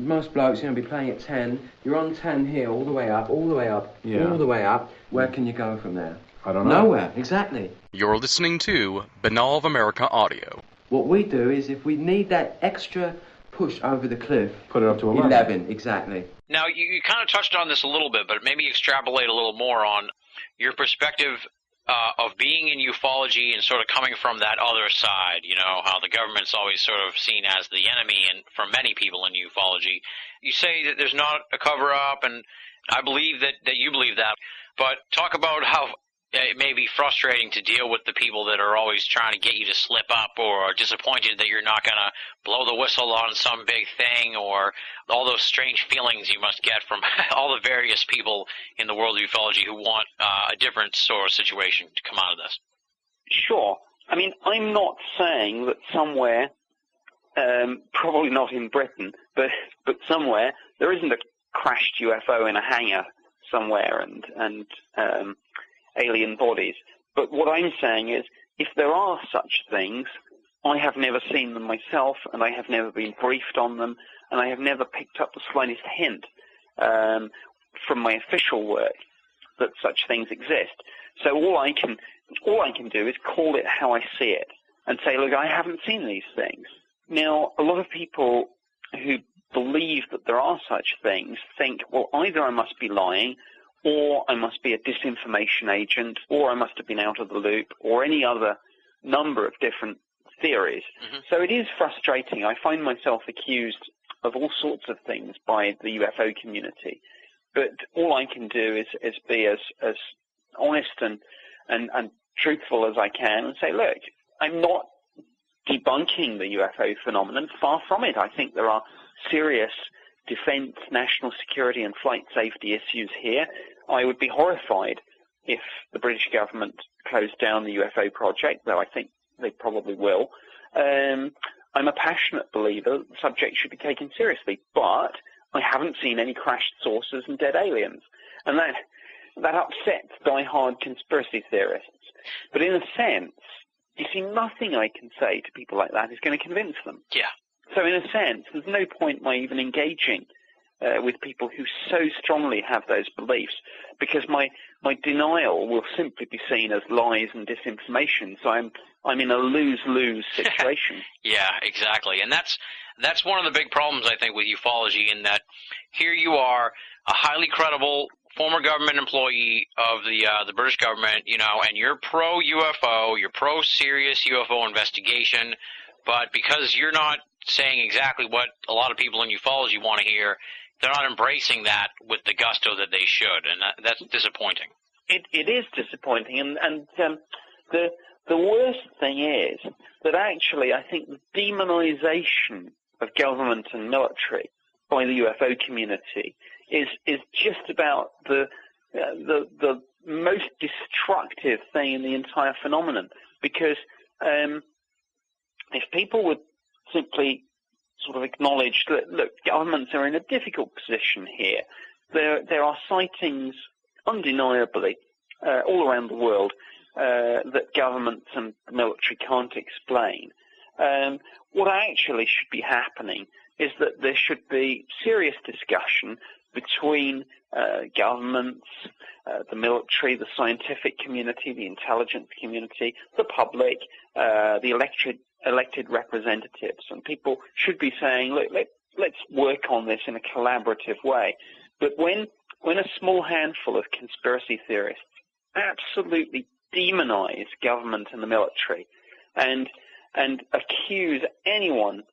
most blokes, be playing at 10. You're on 10 here, all the way up, all the way up, all the way up. Where can you go from there? I don't know. Nowhere, exactly. You're listening to Binnall of America Audio. What we do is, if we need that extra push over the cliff, put it up to 11. 11, exactly. Now, you kind of touched on this a little bit, but maybe extrapolate a little more on your perspective of being in ufology and sort of coming from that other side, how the government's always sort of seen as the enemy, and for many people in ufology. You say that there's not a cover-up, and I believe that you believe that, but talk about how it may be frustrating to deal with the people that are always trying to get you to slip up, or are disappointed that you're not going to blow the whistle on some big thing, or all those strange feelings you must get from all the various people in the world of ufology who want a different sort of situation to come out of this. Sure. I mean, I'm not saying that somewhere, probably not in Britain, but somewhere, there isn't a crashed UFO in a hangar somewhere and alien bodies. But what I'm saying is, if there are such things, I have never seen them myself, and I have never been briefed on them, and I have never picked up the slightest hint from my official work that such things exist. So all I can do is call it how I see it and say, look, I haven't seen these things. Now, a lot of people who believe that there are such things think, well, either I must be lying, or I must be a disinformation agent, or I must have been out of the loop, or any other number of different theories. Mm-hmm. So it is frustrating. I find myself accused of all sorts of things by the UFO community. But all I can do is be as honest and truthful as I can and say, look, I'm not debunking the UFO phenomenon. Far from it. I think there are serious defense, national security, and flight safety issues here. I would be horrified if the British government closed down the UFO project, though I think they probably will. I'm a passionate believer that the subject should be taken seriously, but I haven't seen any crashed saucers and dead aliens. And that upsets die-hard conspiracy theorists. But in a sense, you see, nothing I can say to people like that is going to convince them. Yeah. So in a sense, there's no point my even engaging with people who so strongly have those beliefs, because my denial will simply be seen as lies and disinformation. So I'm in a lose-lose situation. Yeah, exactly. And that's one of the big problems, I think, with ufology, in that here you are, a highly credible former government employee of the British government, and you're pro-UFO, you're pro-serious UFO investigation, but because you're not saying exactly what a lot of people in ufology want to hear, they're not embracing that with the gusto that they should, and that's disappointing. It is disappointing, and the worst thing is that actually I think the demonization of government and military by the UFO community is just about the most destructive thing in the entire phenomenon, because if people would simply sort of acknowledge that, look, governments are in a difficult position here. There are sightings, undeniably, all around the world that governments and the military can't explain. What actually should be happening is that there should be serious discussion between governments, the military, the scientific community, the intelligence community, the public, the elected representatives, and people should be saying, look, let's work on this in a collaborative way. But when a small handful of conspiracy theorists absolutely demonize government and the military and accuse anyone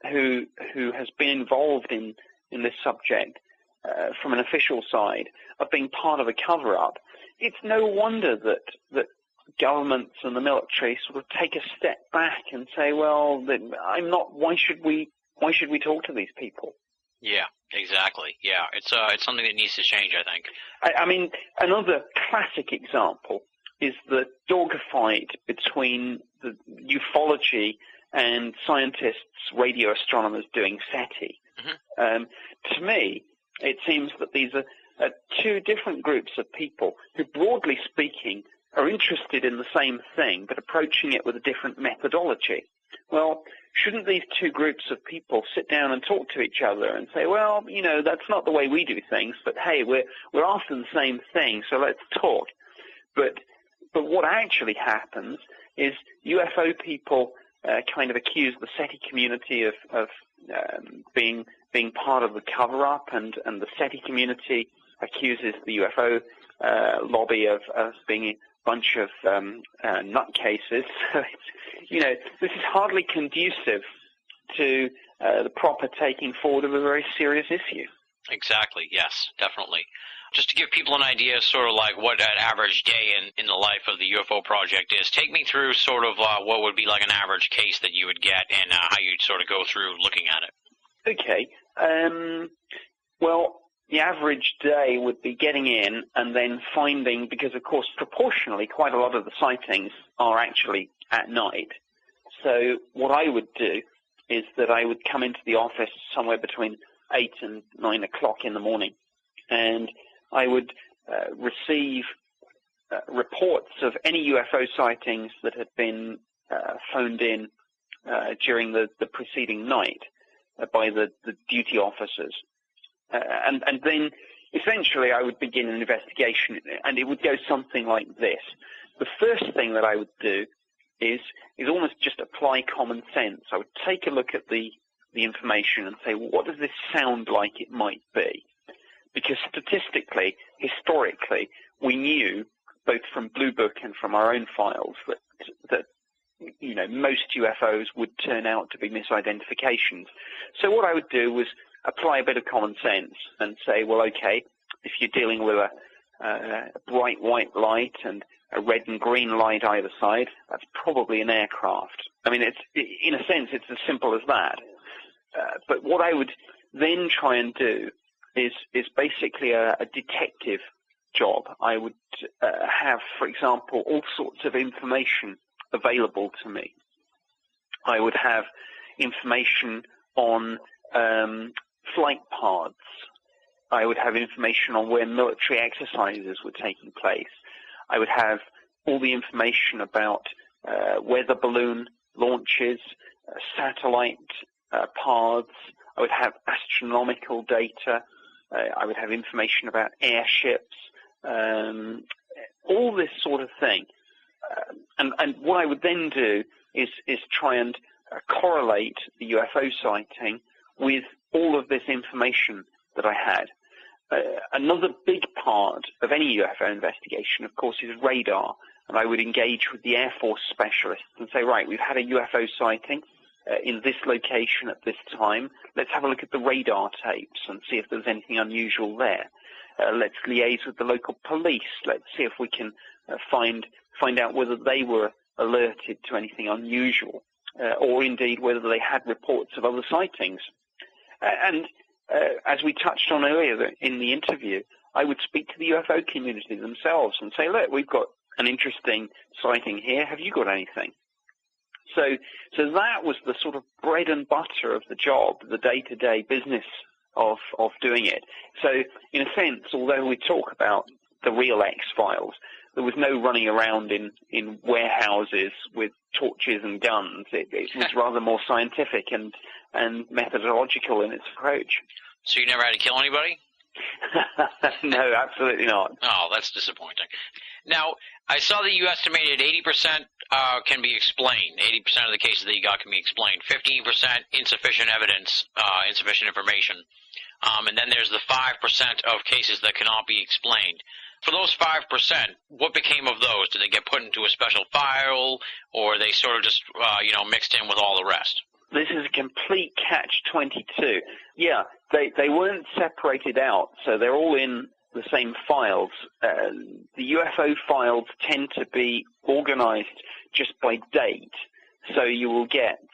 who has been involved in this subject from an official side of being part of a cover-up, it's no wonder that governments and the military sort of take a step back and say, well, why should we talk to these people? Yeah, exactly. Yeah, it's something that needs to change, I think. I mean, another classic example is the dogfight between the ufology and scientists, radio astronomers doing SETI. Mm-hmm. To me, it seems that these are two different groups of people who, broadly speaking, are interested in the same thing, but approaching it with a different methodology. well, shouldn't these two groups of people sit down and talk to each other and say, well, that's not the way we do things, but hey, we're after the same thing, so let's talk. But what actually happens is UFO people kind of accuse the SETI community of being part of the cover-up, and the SETI community accuses the UFO lobby of being a bunch of nutcases. So this is hardly conducive to the proper taking forward of a very serious issue. Exactly. Yes, definitely. Just to give people an idea, sort of like what an average day in the life of the UFO project is, take me through sort of what would be like an average case that you would get and how you'd sort of go through looking at it. Okay. Well, the average day would be getting in and then finding, because of course proportionally quite a lot of the sightings are actually at night. So what I would do is that I would come into the office somewhere between 8 and 9 o'clock in the morning, and I would receive reports of any UFO sightings that had been phoned in during the preceding night by the duty officers. And then essentially I would begin an investigation, and it would go something like this. The first thing that I would do is almost just apply common sense. I would take a look at the information and say, well, what does this sound like it might be? Because statistically, historically, we knew, both from Blue Book and from our own files, that most UFOs would turn out to be misidentifications. So what I would do was apply a bit of common sense and say, well, okay, if you're dealing with a bright white light and a red and green light either side, that's probably an aircraft. I mean, in a sense, it's as simple as that. But what I would then try and do is basically a detective job. I would have, for example, all sorts of information available to me. I would have information on flight paths. I would have information on where military exercises were taking place. I would have all the information about weather balloon launches, satellite paths. I would have astronomical data. I would have information about airships, all this sort of thing. And what I would then do is try and correlate the UFO sighting with all of this information that I had. Another big part of any UFO investigation, of course, is radar. And I would engage with the Air Force specialists and say, right, we've had a UFO sighting in this location at this time. Let's have a look at the radar tapes and see if there's anything unusual there. Let's liaise with the local police. Let's see if we can find out whether they were alerted to anything unusual, or indeed whether they had reports of other sightings. And as we touched on earlier in the interview, I would speak to the UFO community themselves and say, look, we've got an interesting sighting here. Have you got anything? So that was the sort of bread and butter of the job, the day-to-day business of doing it. So in a sense, although we talk about the real X-Files, there was no running around in warehouses with torches and guns. It was rather more scientific and methodological in its approach. So you never had to kill anybody? No, absolutely not. Oh, that's disappointing. Now, I saw that you estimated 80% can be explained. 80% of the cases that you got can be explained. 15% insufficient evidence, insufficient information. And then there's the 5% of cases that cannot be explained. For those 5%, what became of those? Did they get put into a special file, or they sort of just, mixed in with all the rest? This is a complete catch-22. Yeah, they weren't separated out, so they're all in the same files. The UFO files tend to be organized just by date. So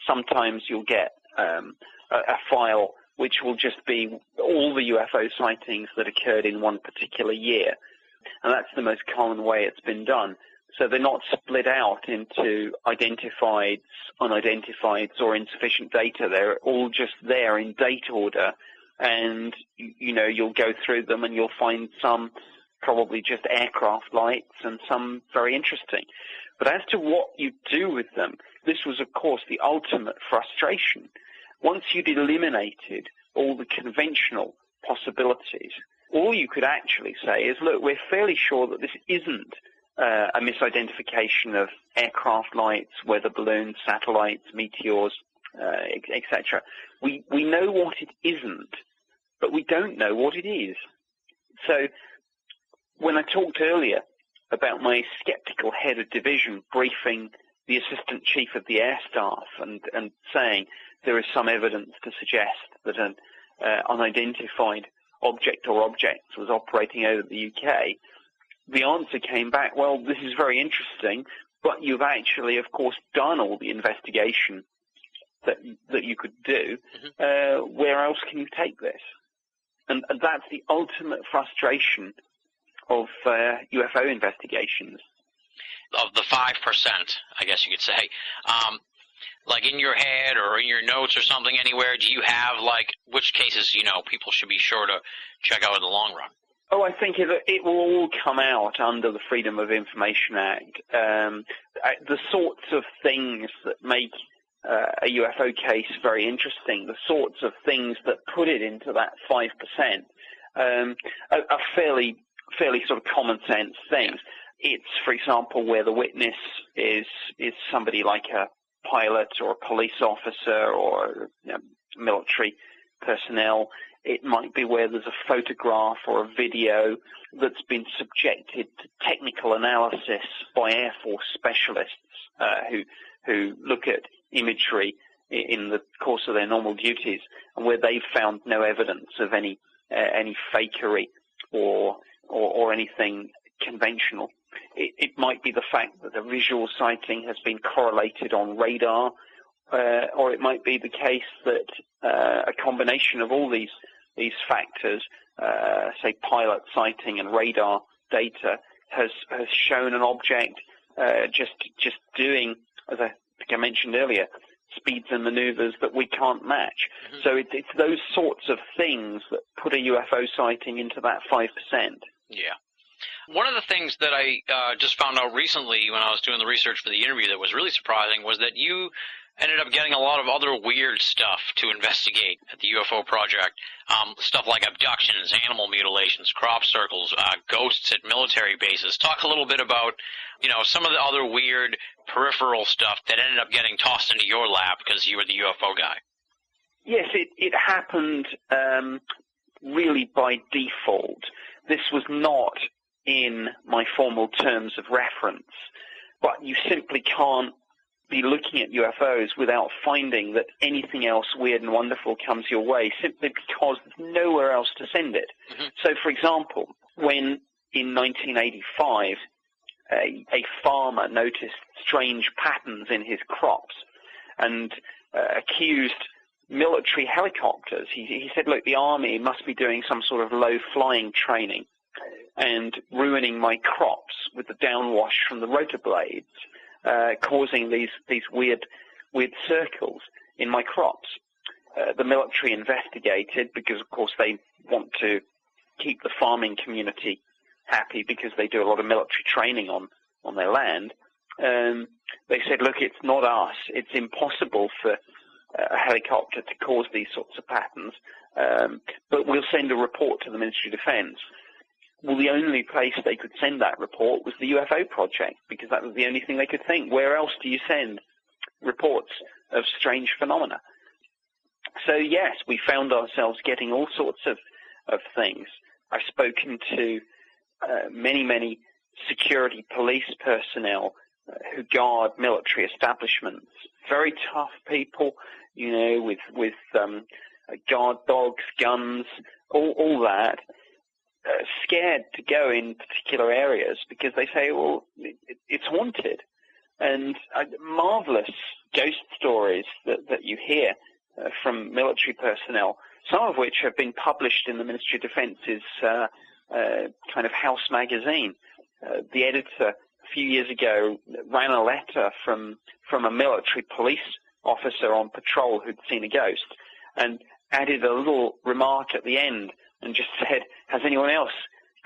sometimes you'll get a file which will just be all the UFO sightings that occurred in one particular year. And that's the most common way it's been done. So they're not split out into identifieds, unidentifieds, or insufficient data. They're all just there in date order. And, you'll go through them and you'll find some probably just aircraft lights and some very interesting. But as to what you do with them, this was, of course, the ultimate frustration. Once you'd eliminated all the conventional possibilities, all you could actually say is, look, we're fairly sure that this isn't a misidentification of aircraft lights, weather balloons, satellites, meteors, etc. We know what it isn't, but we don't know what it is. So when I talked earlier about my skeptical head of division briefing the assistant chief of the air staff and saying there is some evidence to suggest that an unidentified object or objects was operating over the UK, the answer came back, well, this is very interesting, but you've actually, of course, done all the investigation that you could do. Where else can you take this? And that's the ultimate frustration of UFO investigations. Of the 5%, I guess you could say. Like in your head or in your notes or something anywhere, do you have like which cases, people should be sure to check out in the long run? Oh, I think it will all come out under the Freedom of Information Act. The sorts of things that make a UFO case very interesting, the sorts of things that put it into that 5%, are fairly sort of common sense things. It's, for example, where the witness is somebody like a pilot or a police officer or military personnel. It might be where there's a photograph or a video that's been subjected to technical analysis by Air Force specialists who look at imagery in the course of their normal duties, and where they've found no evidence of any fakery or anything conventional. It might be the fact that a visual sighting has been correlated on radar, or it might be the case that a combination of all these factors, say pilot sighting and radar data, has shown an object just doing, as I think I mentioned earlier, speeds and maneuvers that we can't match. So it's those sorts of things that put a UFO sighting into that 5%. Yeah. One of the things that I just found out recently when I was doing the research for the interview that was really surprising was that you ended up getting a lot of other weird stuff to investigate at the UFO project. Stuff like abductions, animal mutilations, crop circles, ghosts at military bases. Talk a little bit about, some of the other weird peripheral stuff that ended up getting tossed into your lap because you were the UFO guy. Yes, it happened really by default. This was not in my formal terms of reference, but you simply can't be looking at UFOs without finding that anything else weird and wonderful comes your way, simply because there's nowhere else to send it. So, for example, when in 1985 a farmer noticed strange patterns in his crops and accused military helicopters, he said, look, the army must be doing some sort of low-flying training and ruining my crops with the downwash from the rotor blades, causing these weird circles in my crops. The military investigated because, of course, they want to keep the farming community happy because they do a lot of military training on their land. They said, look, it's not us. It's impossible for a helicopter to cause these sorts of patterns, but we'll send a report to the Ministry of Defense. Well, the only place they could send that report was the UFO project, because that was the only thing they could think. Where else do you send reports of strange phenomena? So, yes, we found ourselves getting all sorts of things. I've spoken to many security police personnel who guard military establishments. Very tough people, with guard dogs, guns, all that. Scared to go in particular areas because they say, well, it's haunted. And marvelous ghost stories that you hear from military personnel, some of which have been published in the Ministry of Defence's kind of house magazine. The editor a few years ago ran a letter from a military police officer on patrol who'd seen a ghost and added a little remark at the end and just said, has anyone else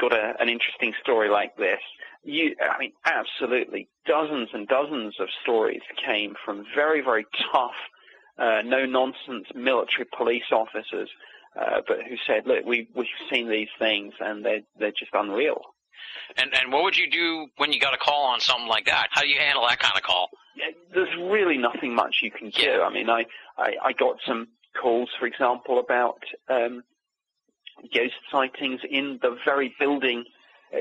got an interesting story like this, absolutely dozens and dozens of stories came from very, very tough, no-nonsense military police officers, but who said, look, we've seen these things, and they're just unreal. And what would you do when you got a call on something like that? How do you handle that kind of call? There's really nothing much you can do. Yeah. I mean, I got some calls, for example, about ghost sightings in the very building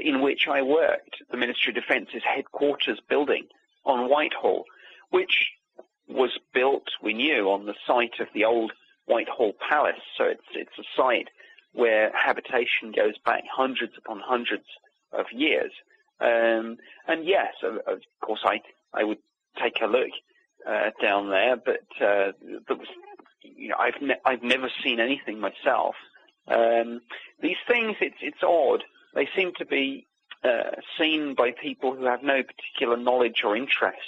in which I worked, the Ministry of Defence's headquarters building on Whitehall, which was built, we knew, on the site of the old Whitehall Palace. So it's a site where habitation goes back hundreds upon hundreds of years. And yes, of course, I would take a look down there, but there was, I've never seen anything myself. These things, it's odd. They seem to be seen by people who have no particular knowledge or interest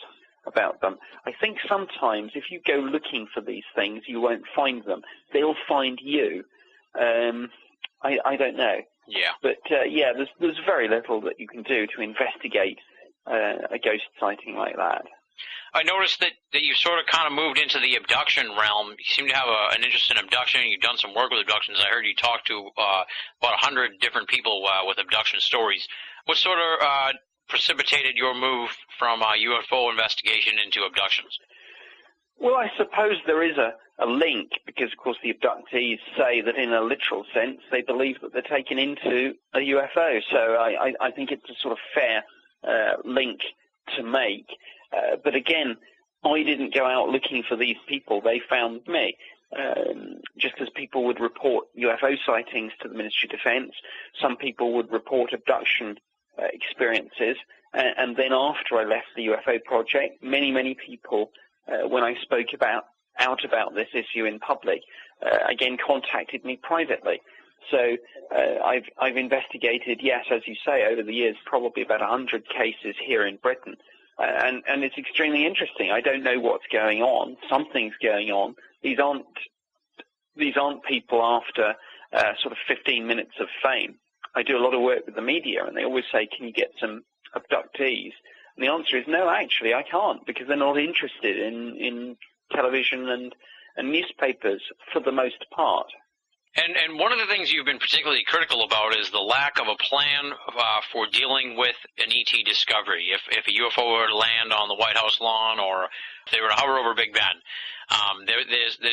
about them. I think sometimes if you go looking for these things, you won't find them. They'll find you. I don't know. Yeah. But there's very little that you can do to investigate a ghost sighting like that. I noticed that you sort of kind of moved into the abduction realm. You seem to have an interest in abduction. You've done some work with abductions. I heard you talk to about 100 different people with abduction stories. What sort of precipitated your move from UFO investigation into abductions? Well, I suppose there is a link, because, of course, the abductees say that in a literal sense they believe that they're taken into a UFO. So I think it's a sort of fair link to make. But again, I didn't go out looking for these people. They found me. Just as people would report UFO sightings to the Ministry of Defense, some people would report abduction experiences. And then after I left the UFO project, many people, when I spoke out about this issue in public, again contacted me privately. So I've investigated, yes, as you say, over the years, probably about 100 cases here in Britain. And it's extremely interesting. I don't know what's going on. Something's going on. These aren't people after sort of 15 minutes of fame. I do a lot of work with the media, and they always say, can you get some abductees? And the answer is no, actually, I can't, because they're not interested in television and newspapers for the most part. And one of the things you've been particularly critical about is the lack of a plan for dealing with an ET discovery. If a UFO were to land on the White House lawn, or if they were to hover over Big Ben, there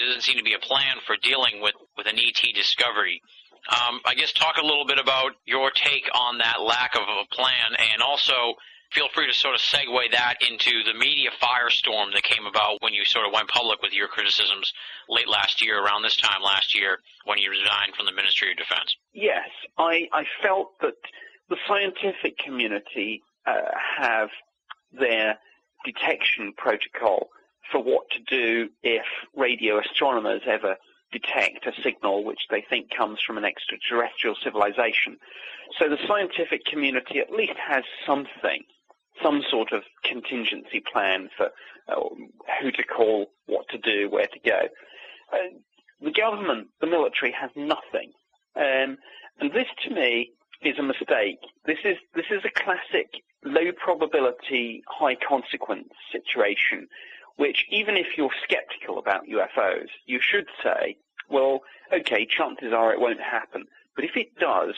doesn't seem to be a plan for dealing with an ET discovery. I guess talk a little bit about your take on that lack of a plan, and also feel free to sort of segue that into the media firestorm that came about when you sort of went public with your criticisms late last year, around this time last year, when you resigned from the Ministry of Defense. Yes, I felt that the scientific community have their detection protocol for what to do if radio astronomers ever detect a signal which they think comes from an extraterrestrial civilization. So the scientific community at least has something, some sort of contingency plan for who to call, what to do, where to go. The government, the military, has nothing. And this, to me, is a mistake. This is a classic low probability, high consequence situation, which even if you're skeptical about UFOs, you should say, well, okay, chances are it won't happen. But if it does,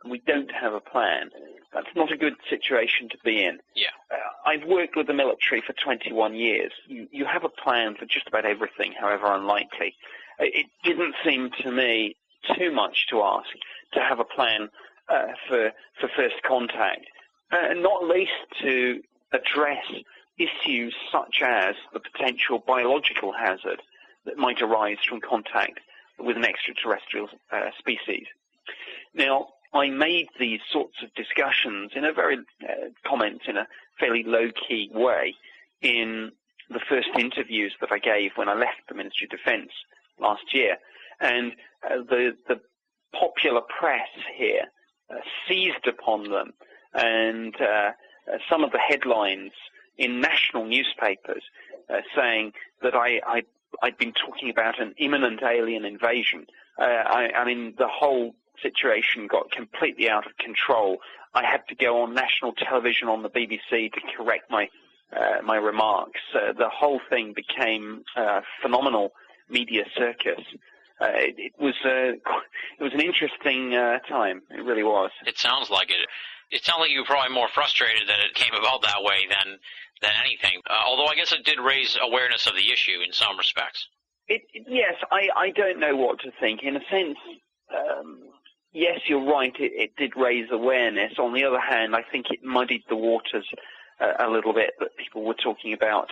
and we don't have a plan, that's not a good situation to be in. Yeah. I've worked with the military for 21 years. You have a plan for just about everything, however unlikely. It didn't seem to me too much to ask to have a plan for first contact, not least to address issues such as the potential biological hazard that might arise from contact with an extraterrestrial species. Now, I made these sorts of discussions in a very comments in a fairly low-key way in the first interviews that I gave when I left the Ministry of Defense last year, and the popular press here seized upon them, and some of the headlines in national newspapers saying that I'd been talking about an imminent alien invasion. I mean, the whole situation got completely out of control, I had to go on national television on the BBC to correct my remarks. The whole thing became a phenomenal media circus. It was an interesting time. It really was. It sounds like it. It sounds like you were probably more frustrated that it came about that way than anything. Although I guess it did raise awareness of the issue in some respects. Yes, I don't know what to think. In a sense, yes, you're right. It did raise awareness. On the other hand, I think it muddied the waters a little bit. That people were talking about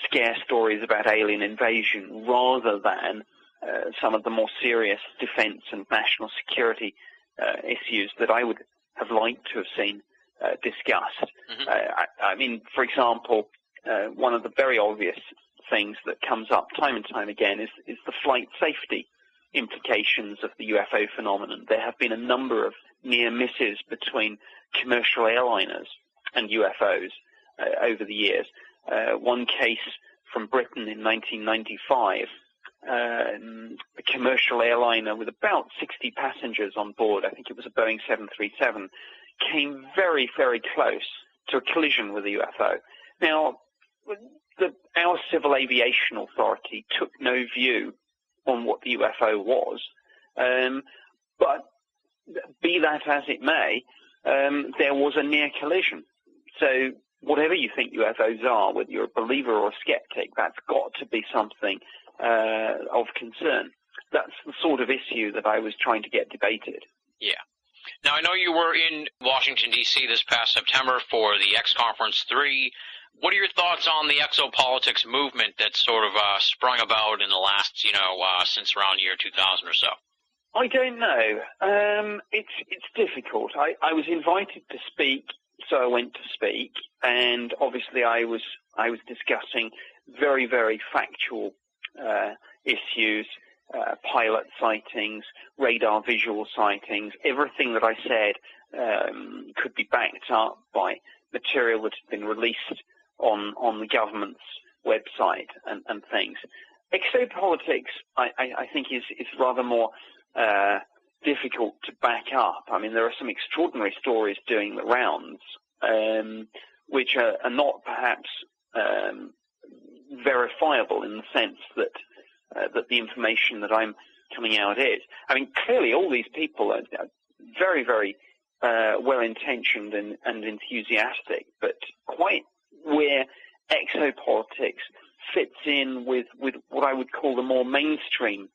scare stories about alien invasion rather than some of the more serious defense and national security issues that I would have liked to have seen discussed. Mm-hmm. I mean, for example, one of the very obvious things that comes up time and time again is the flight safety implications of the UFO phenomenon. There have been a number of near misses between commercial airliners and UFOs over the years. One case from Britain in 1995, a commercial airliner with about 60 passengers on board, I think it was a Boeing 737, came very, very close to a collision with a UFO. Now, our Civil Aviation Authority took no view on what the UFO was, but be that as it may, there was a near collision. So whatever you think UFOs are, whether you're a believer or a skeptic, that's got to be something of concern. That's the sort of issue that I was trying to get debated. Yeah. Now, I know you were in Washington, D.C. this past September for the X Conference 3. What are your thoughts on the exopolitics movement that sort of sprung about in the last, since around year 2000 or so? I don't know. It's difficult. I was invited to speak, so I went to speak, and obviously I was discussing very, very factual issues, pilot sightings, radar visual sightings. Everything that I said could be backed up by material that had been released on the government's website and things. Exopolitics, I think, is rather more difficult to back up. I mean, there are some extraordinary stories doing the rounds, which are not perhaps verifiable in the sense that the information that I'm coming out is. I mean, clearly all these people are very, very well-intentioned and enthusiastic, but quite where exopolitics fits in with what I would call the more mainstream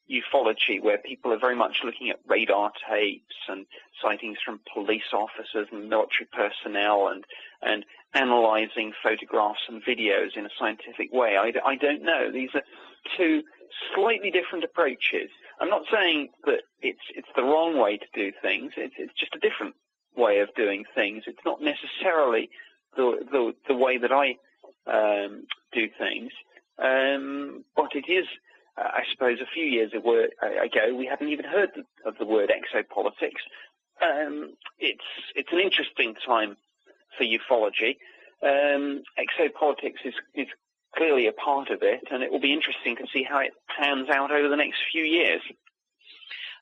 ufology, where people are very much looking at radar tapes and sightings from police officers and military personnel and analyzing photographs and videos in a scientific way. I don't know. These are two slightly different approaches. I'm not saying that it's the wrong way to do things. It's just a different way of doing things. It's not necessarily the way that I do things, but it is. I suppose a few years ago we hadn't even heard of the word exopolitics. It's an interesting time for ufology. Exopolitics is clearly a part of it, and it will be interesting to see how it pans out over the next few years.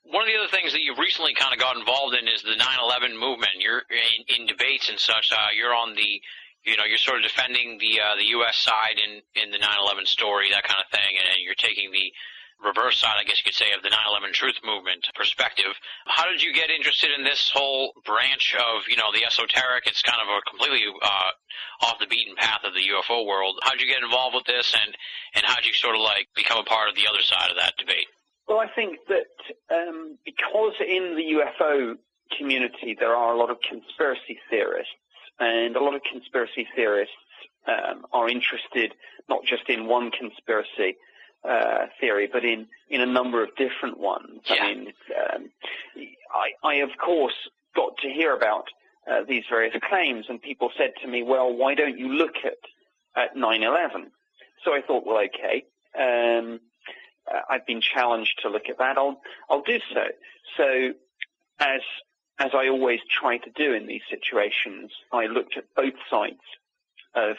One of the other things that you've recently kind of got involved in is the 9/11 movement. You're in debates and such. You're on the, you're sort of defending the U.S. side in the 9/11 story, that kind of thing, and you're taking the reverse side, I guess you could say, of the 9/11 truth movement perspective. How did you get interested in this whole branch of, the esoteric? It's kind of a completely off the beaten path of the UFO world. How did you get involved with this, and how did you sort of become a part of the other side of that debate? Well, I think that because in the UFO community there are a lot of conspiracy theorists, and a lot of conspiracy theorists are interested not just in one conspiracy theory, but in a number of different ones. Yeah. I mean, I of course got to hear about these various claims, and people said to me, well, why don't you look at 9/11? So I thought, well, okay, I've been challenged to look at that. I'll do so. So as I always try to do in these situations, I looked at both sides of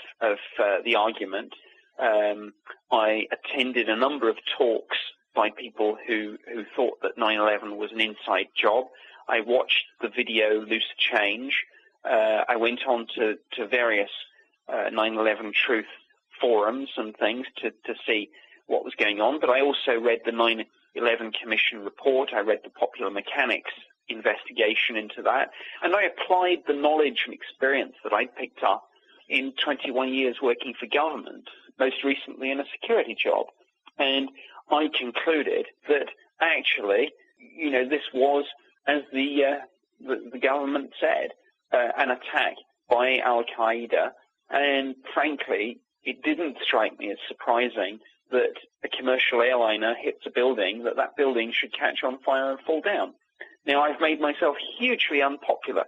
the argument. I attended a number of talks by people who thought that 9/11 was an inside job. I watched the video Loose Change. I went on to various 9/11 truth forums and things to see what was going on, but I also read the 9/11 Commission report. I read the Popular Mechanics investigation into that, and I applied the knowledge and experience that I'd picked up in 21 years working for government, most recently in a security job. And I concluded that actually, this was, as the government said, an attack by Al-Qaeda, and frankly, it didn't strike me as surprising that a commercial airliner hits a building, that building should catch on fire and fall down. Now, I've made myself hugely unpopular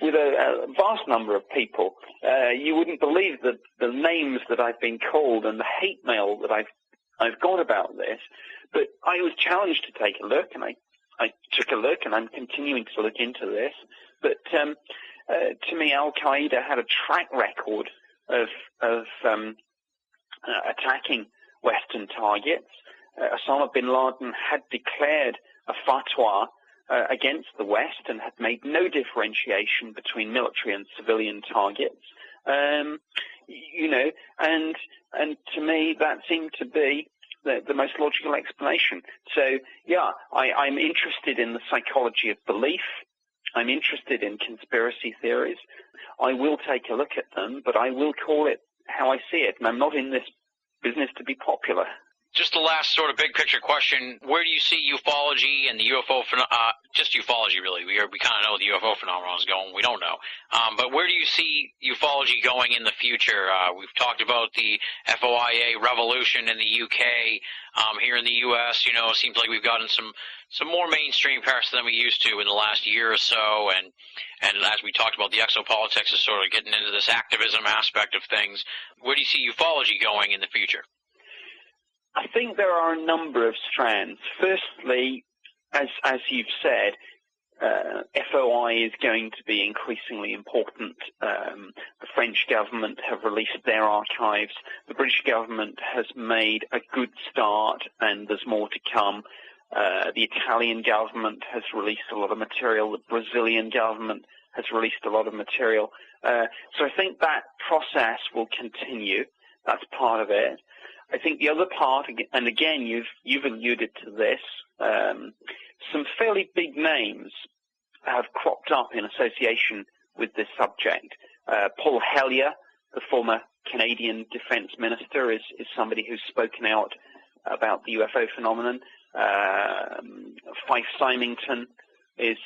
with a vast number of people. You wouldn't believe the names that I've been called and the hate mail that I've got about this. But I was challenged to take a look, and I took a look, and I'm continuing to look into this. But to me, Al-Qaeda had a track record of attacking Western targets. Osama bin Laden had declared a fatwa against the West and had made no differentiation between military and civilian targets. And to me that seemed to be the most logical explanation. So, yeah, I'm interested in the psychology of belief. I'm interested in conspiracy theories. I will take a look at them, but I will call it how I see it, and I'm not in this business to be popular. Just the last sort of big picture question: where do you see ufology and the UFO, just ufology really? We kind of know the UFO phenomenon is going. We don't know, but where do you see ufology going in the future? We've talked about the FOIA revolution in the UK. Here in the US, it seems like we've gotten some more mainstream press than we used to in the last year or so, and as we talked about, the exopolitics is sort of getting into this activism aspect of things. Where do you see ufology going in the future? I think there are a number of strands. Firstly, as you've said, FOI is going to be increasingly important. The French government have released their archives. The British government has made a good start, and there's more to come. The Italian government has released a lot of material. The Brazilian government has released a lot of material. So I think that process will continue. That's part of it. I think the other part, and again, you've alluded to this, some fairly big names have cropped up in association with this subject. Paul Hellyer, the former Canadian Defence Minister, is somebody who's spoken out about the UFO phenomenon. Fife Symington is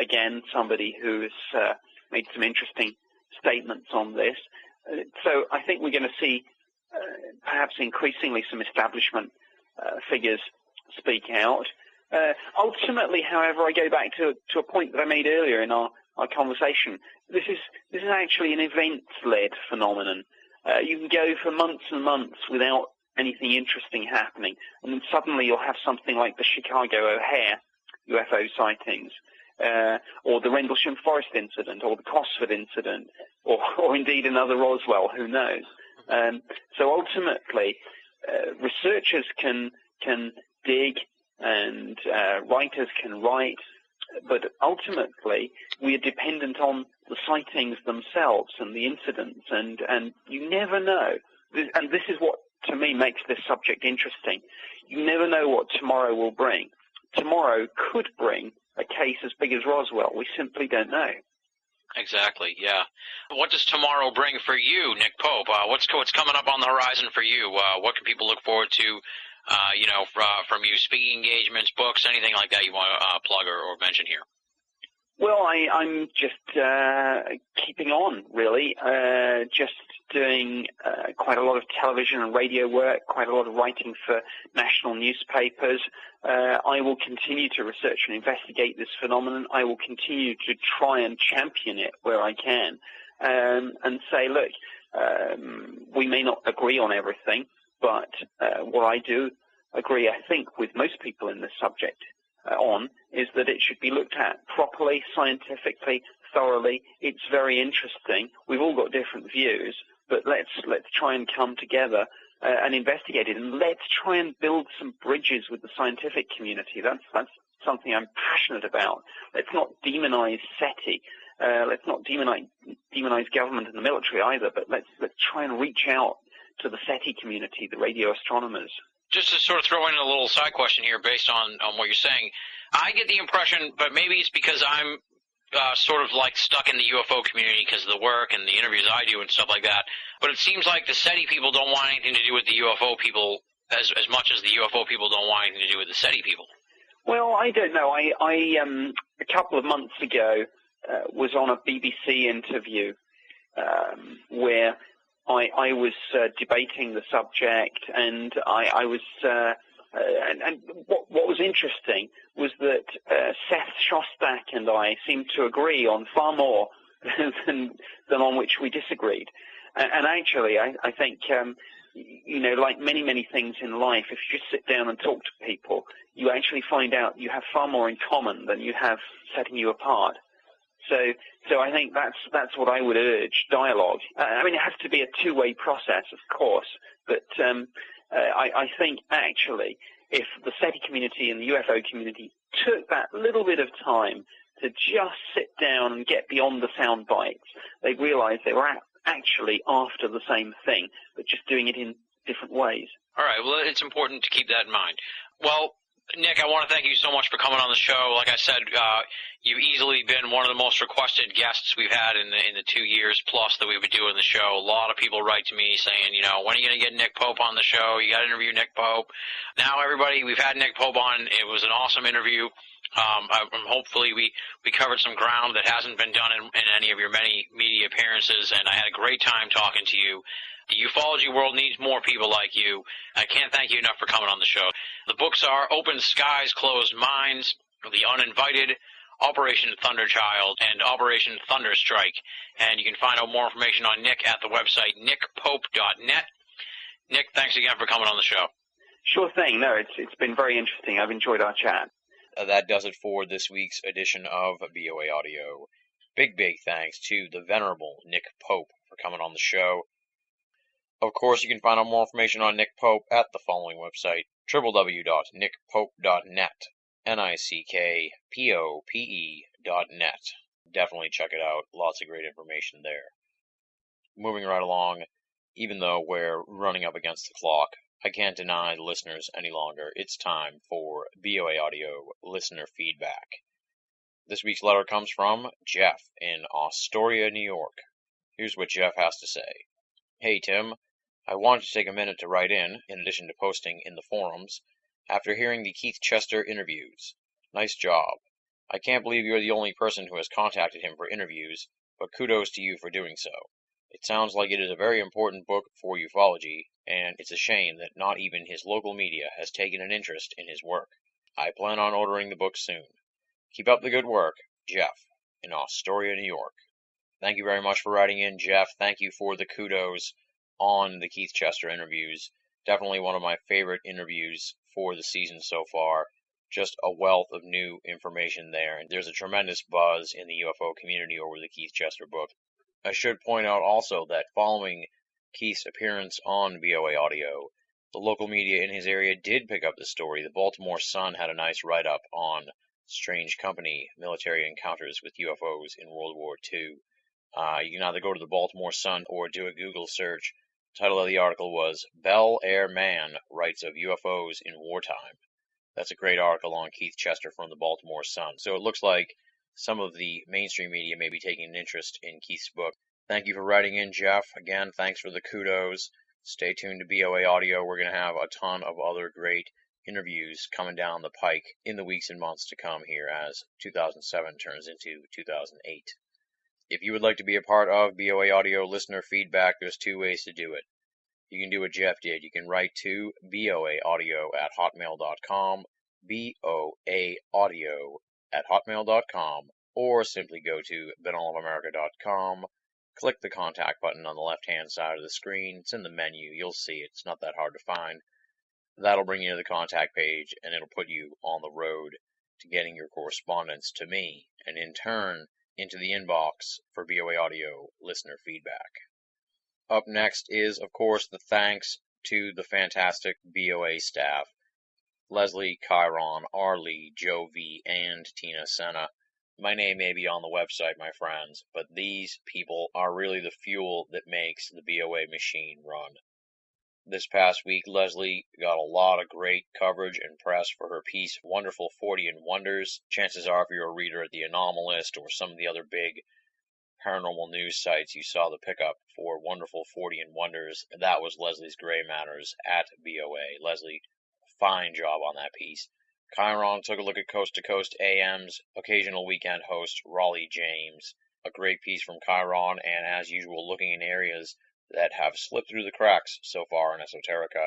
again somebody who has made some interesting statements on this. So I think we're going to see perhaps increasingly some establishment figures speak out. Ultimately, however, I go back to a point that I made earlier in our conversation. This is actually an events-led phenomenon. You can go for months and months without anything interesting happening, and then suddenly you'll have something like the Chicago O'Hare UFO sightings, or the Rendlesham Forest incident, or the Cosford incident, or indeed another Roswell, who knows. So ultimately, researchers can dig and writers can write, but ultimately we are dependent on the sightings themselves and the incidents, and you never know. And this is what, to me, makes this subject interesting. You never know what tomorrow will bring. Tomorrow could bring a case as big as Roswell. We simply don't know. Exactly, yeah. What does tomorrow bring for you, Nick Pope? What's coming up on the horizon for you? What can people look forward to, from you? Speaking engagements, books, anything like that you want to plug or mention here? Well, I'm just keeping on, really. Just doing quite a lot of television and radio work, quite a lot of writing for national newspapers. I will continue to research and investigate this phenomenon. I will continue to try and champion it where I can, and say, look, we may not agree on everything, but what I do agree, I think, with most people in this subject is that it should be looked at properly, scientifically, thoroughly. It's very interesting. We've all got different views, but let's try and come together and investigate it. And let's try and build some bridges with the scientific community. That's something I'm passionate about. Let's not demonize SETI. Let's not demonize government and the military either, but let's try and reach out to the SETI community, the radio astronomers. Just to sort of throw in a little side question here based on what you're saying, I get the impression, but maybe it's because I'm sort of like stuck in the UFO community because of the work and the interviews I do and stuff like that, but it seems like the SETI people don't want anything to do with the UFO people as much as the UFO people don't want anything to do with the SETI people. Well, I don't know. I a couple of months ago was on a BBC interview where I was debating the subject, and I was and what was interesting was that Seth Shostak and I seemed to agree on far more than on which we disagreed. And actually, I think like many things in life, if you just sit down and talk to people, you actually find out you have far more in common than you have setting you apart. So I think that's what I would urge, dialogue. I mean, it has to be a two-way process, of course, but I think actually if the SETI community and the UFO community took that little bit of time to just sit down and get beyond the sound bites, they'd realize they were actually after the same thing, but just doing it in different ways. All right, well, it's important to keep that in mind. Well, Nick, I want to thank you so much for coming on the show. Like I said, you've easily been one of the most requested guests we've had in the 2 years plus that we've been doing the show. A lot of people write to me saying, when are you going to get Nick Pope on the show? You got to interview Nick Pope. Now, everybody, we've had Nick Pope on. It was an awesome interview. Hopefully we covered some ground that hasn't been done in any of your many media appearances, and I had a great time talking to you. The ufology world needs more people like you. I can't thank you enough for coming on the show. The books are Open Skies, Closed Minds, The Uninvited, Operation Thunderchild, and Operation Thunderstrike. And you can find out more information on Nick at the website nickpope.net. Nick, thanks again for coming on the show. Sure thing. No, it's been very interesting. I've enjoyed our chat. That does it for this week's edition of BOA Audio. Big thanks to the venerable Nick Pope for coming on the show. Of course, you can find out more information on Nick Pope at the following website, www.nickpope.net, nickpope.net. Definitely check it out. Lots of great information there. Moving right along, even though we're running up against the clock, I can't deny the listeners any longer. It's time for BOA Audio listener feedback. This week's letter comes from Jeff in Astoria, New York. Here's what Jeff has to say. Hey, Tim. I wanted to take a minute to write in addition to posting in the forums, after hearing the Keith Chester interviews. Nice job. I can't believe you're the only person who has contacted him for interviews, but kudos to you for doing so. It sounds like it is a very important book for ufology, and it's a shame that not even his local media has taken an interest in his work. I plan on ordering the book soon. Keep up the good work, Jeff, in Astoria, New York. Thank you very much for writing in, Jeff. Thank you for the kudos on the Keith Chester interviews. Definitely one of my favorite interviews for the season so far. Just a wealth of new information there, and there's a tremendous buzz in the UFO community over the Keith Chester book. I should point out also that following Keith's appearance on BOA Audio, the local media in his area did pick up the story. The Baltimore Sun had a nice write-up on Strange Company, military encounters with UFOs in World War II. You can either go to the Baltimore Sun or do a Google search. The title of the article was Bel Air Man Writes of UFOs in Wartime. That's a great article on Keith Chester from the Baltimore Sun. So it looks like some of the mainstream media may be taking an interest in Keith's book. Thank you for writing in, Jeff. Again, thanks for the kudos. Stay tuned to BOA Audio. We're going to have a ton of other great interviews coming down the pike in the weeks and months to come here as 2007 turns into 2008. If you would like to be a part of BOA Audio listener feedback, there's two ways to do it. You can do what Jeff did. You can write to boaaudio@hotmail.com, boaaudio@hotmail.com, or simply go to binnallofamerica.com, click the contact button on the left-hand side of the screen. It's in the menu. You'll see it. It's not that hard to find. That'll bring you to the contact page, and it'll put you on the road to getting your correspondence to me, and in turn, into the inbox for BOA Audio listener feedback. Up next is, of course, the thanks to the fantastic BOA staff, Leslie, Chiron, R. Lee, Joe V., and Tina Senna. My name may be on the website, my friends, but these people are really the fuel that makes the BOA machine run. This past week, Leslie got a lot of great coverage and press for her piece, Wonderful 40 and Wonders. Chances are, if you're a reader at The Anomalist or some of the other big paranormal news sites, you saw the pickup for Wonderful 40 and Wonders. That was Leslie's Gray Matters at BOA. Leslie, fine job on that piece. Chiron took a look at Coast to Coast AM's occasional weekend host, Raleigh James. A great piece from Chiron, and as usual, looking in areas that have slipped through the cracks so far in Esoterica.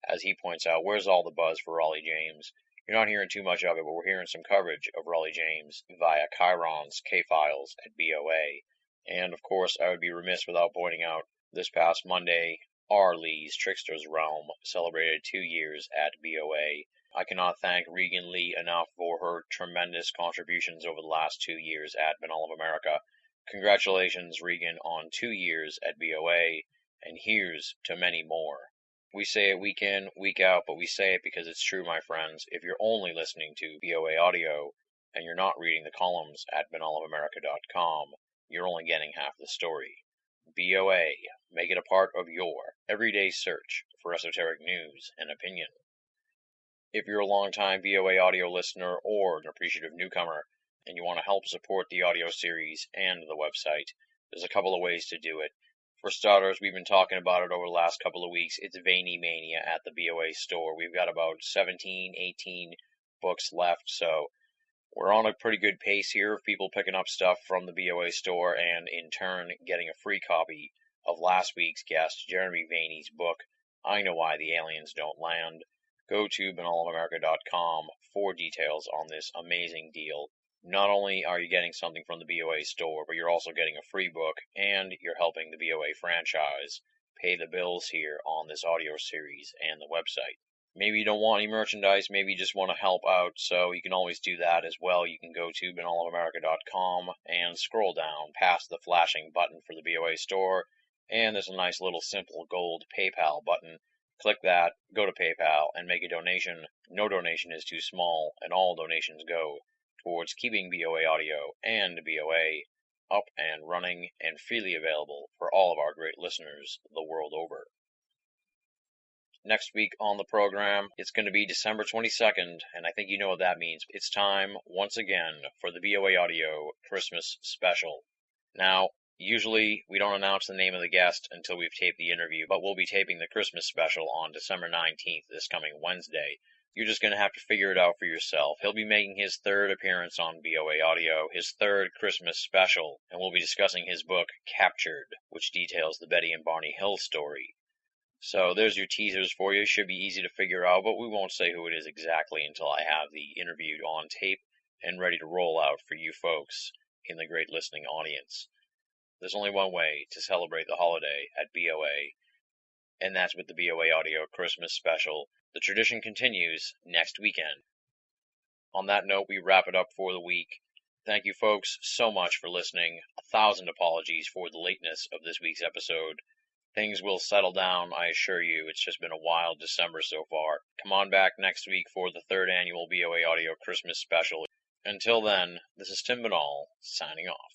As he points out, where's all the buzz for Raleigh James? You're not hearing too much of it, but we're hearing some coverage of Raleigh James via Chiron's K-Files at BOA. And, of course, I would be remiss without pointing out this past Monday, R. Lee's Trickster's Realm celebrated 2 years at BOA. I cannot thank Regan Lee enough for her tremendous contributions over the last 2 years at Binnall of America. Congratulations, Regan, on 2 years at BOA, and here's to many more. We say it week in, week out, but we say it because it's true, my friends. If you're only listening to BOA audio and you're not reading the columns at binnallofamerica.com, you're only getting half the story. BOA, make it a part of your everyday search for esoteric news and opinion. If you're a longtime BOA audio listener or an appreciative newcomer, and you want to help support the audio series and the website, there's a couple of ways to do it. For starters, we've been talking about it over the last couple of weeks. It's Veiny Mania at the BOA store. We've got about 17, 18 books left, so we're on a pretty good pace here of people picking up stuff from the BOA store and, in turn, getting a free copy of last week's guest, Jeremy Vainy's book, I Know Why the Aliens Don't Land. Go to binnallofamerica.com for details on this amazing deal. Not only are you getting something from the BOA store, but you're also getting a free book, and you're helping the BOA franchise pay the bills here on this audio series and the website. Maybe you don't want any merchandise, maybe you just want to help out, so you can always do that as well. You can go to binnallofamerica.com and scroll down past the flashing button for the BOA store, and there's a nice little simple gold PayPal button. Click that, go to PayPal, and make a donation. No donation is too small, and all donations go towards keeping BOA audio and BOA up and running and freely available for all of our great listeners the world over. Next week on the program, it's going to be December 22nd, and I think you know what that means. It's time, once again, for the BOA Audio Christmas Special. Now, usually we don't announce the name of the guest until we've taped the interview, but we'll be taping the Christmas Special on December 19th, this coming Wednesday. You're just going to have to figure it out for yourself. He'll be making his third appearance on BOA Audio, his third Christmas special, and we'll be discussing his book, Captured, which details the Betty and Barney Hill story. So there's your teasers for you. Should be easy to figure out, but we won't say who it is exactly until I have the interview on tape and ready to roll out for you folks in the great listening audience. There's only one way to celebrate the holiday at BOA, and that's with the BOA Audio Christmas Special. The tradition continues next weekend. On that note, we wrap it up for the week. Thank you folks so much for listening. 1,000 apologies for the lateness of this week's episode. Things will settle down, I assure you. It's just been a wild December so far. Come on back next week for the 3rd annual BOA Audio Christmas Special. Until then, this is Tim Binnall, signing off.